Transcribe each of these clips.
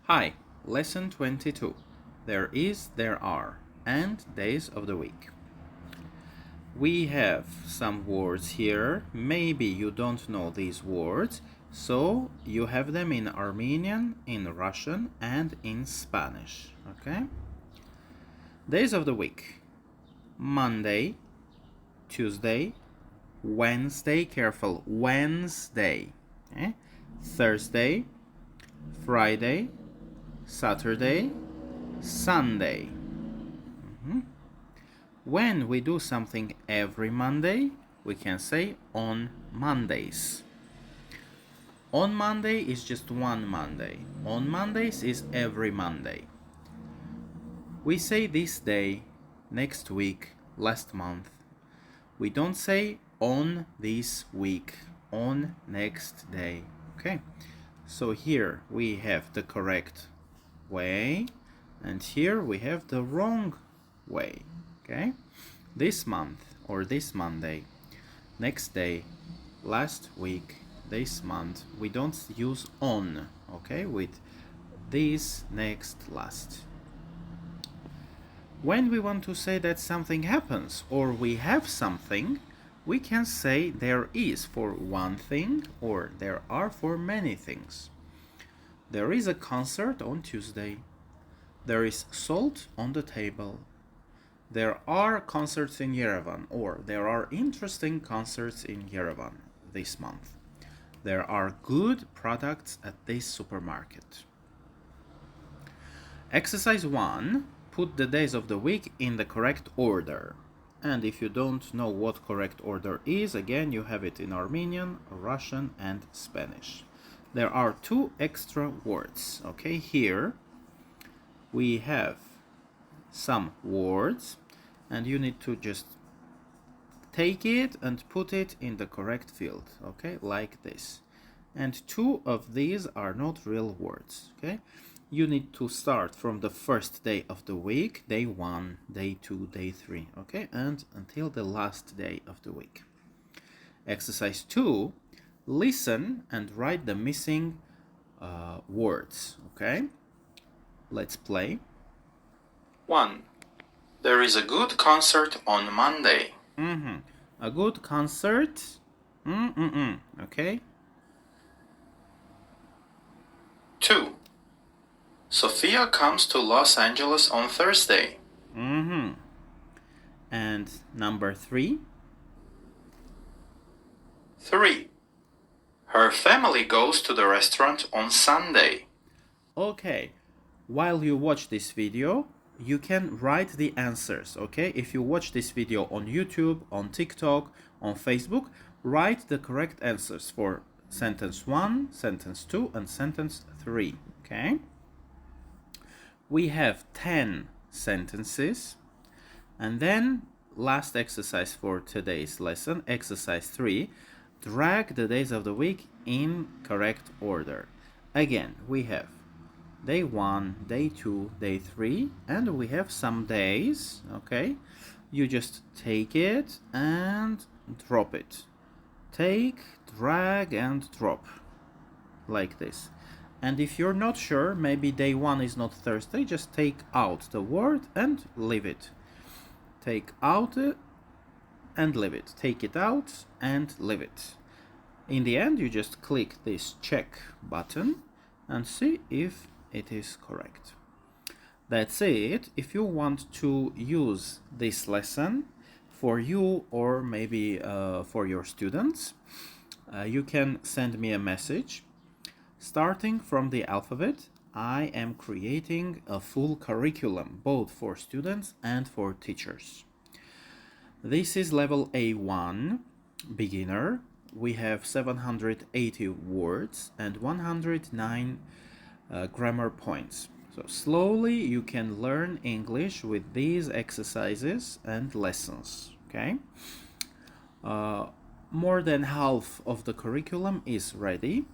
Hi, lesson 22. There is, there are, and days of the week. We have some words here. Maybe you don't know these words, so you have them in Armenian, in Russian, and in Spanish. Okay? Days of the week. Monday, Tuesday, Wednesday, careful, Wednesday. Okay? Thursday, Friday, Saturday, Sunday. When we do something every Monday, we can say on Mondays. On Monday is just one Monday. On Mondays is every Monday. We say this day, next week, last month. We don't say on this week, on next day. Okay? So here we have the correct way, and here we have the wrong way. Okay? This month or this Monday, next day, last week, this month, we don't use on, okay, with this, next, last. When we want to say that something happens or we have something, we can say there is for one thing or there are for many things. There is a concert on Tuesday. There is salt on the table. There are concerts in Yerevan, or there are interesting concerts in Yerevan this month. There are good products at this supermarket. Exercise 1. Put the days of the week in the correct order. And if you don't know what correct order is, again, you have it in Armenian, Russian, and Spanish. There are two extra words. Okay, here we have some words, and you need to just take it and put it in the correct field, okay, like this. And two of these are not real words, okay? You need to start from the first day of the week, day 1, day 2, day 3, okay, and until the last day of the week. Exercise 2, listen and write the missing words, okay? Let's play. 1. There is a good concert on Monday. A good concert. Okay. 2. Sophia comes to Los Angeles on Thursday. And number 3. 3. Her family goes to the restaurant on Sunday. Okay. While you watch this video, you can write the answers, okay? If you watch this video on YouTube, on TikTok, on Facebook, write the correct answers for sentence 1, sentence 2, and sentence 3, okay? We have 10 sentences. And then last exercise for today's lesson, exercise 3, drag the days of the week in correct order. Again, we have day 1, day 2, day 3, and we have some days, okay? You just take it and drop it. Take, drag, and drop, like this. And if you're not sure, maybe day 1 is not Thursday, just take out the word and leave it. Take out it and leave it. Take it out and leave it. In the end, you just click this check button and see if it is correct. That's it. If you want to use this lesson for you or maybe for your students, you can send me a message. Starting from the alphabet, I am creating a full curriculum, both for students and for teachers. This is level A1, beginner. We have 780 words and 109 grammar points. So slowly you can learn English with these exercises and lessons, okay? More than half of the curriculum is ready.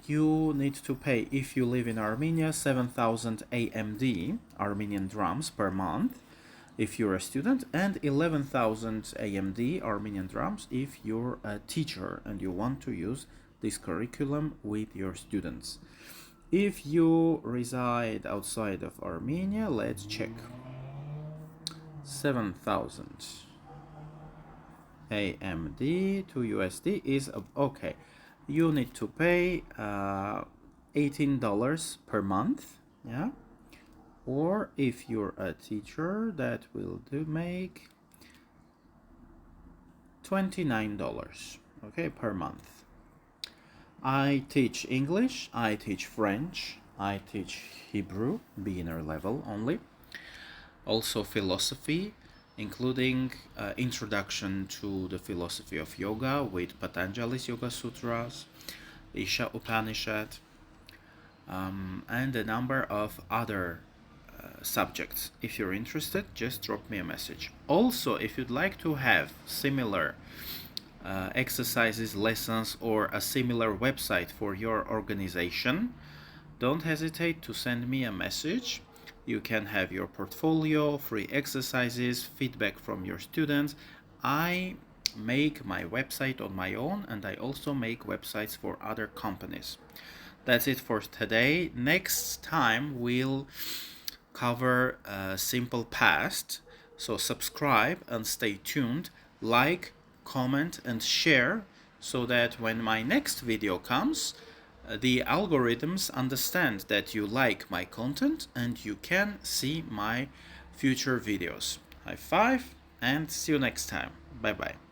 You need to pay, if you live in Armenia, 7,000 AMD, Armenian drams, per month if you're a student, and 11,000 AMD, Armenian drams, if you're a teacher and you want to use this curriculum with your students. If you reside outside of Armenia, let's check. 7,000 AMD to USD is okay. You need to pay $18 per month, yeah. Or if you're a teacher, that will make $29, okay, per month. I teach English, I teach French, I teach Hebrew, beginner level only. Also philosophy, including introduction to the philosophy of yoga with Patanjali's Yoga Sutras, Isha Upanishad, and a number of other subjects. If you're interested, just drop me a message. Also, if you'd like to have similar exercises, lessons, or a similar website for your organization, don't hesitate to send me a message. You can have your portfolio, free exercises, feedback from your students. I make my website on my own, and I also make websites for other companies. That's it for today. Next time we'll cover simple past. So subscribe and stay tuned. Like, comment, and share so that when my next video comes, the algorithms understand that you like my content and you can see my future videos. High five and see you next time. Bye bye.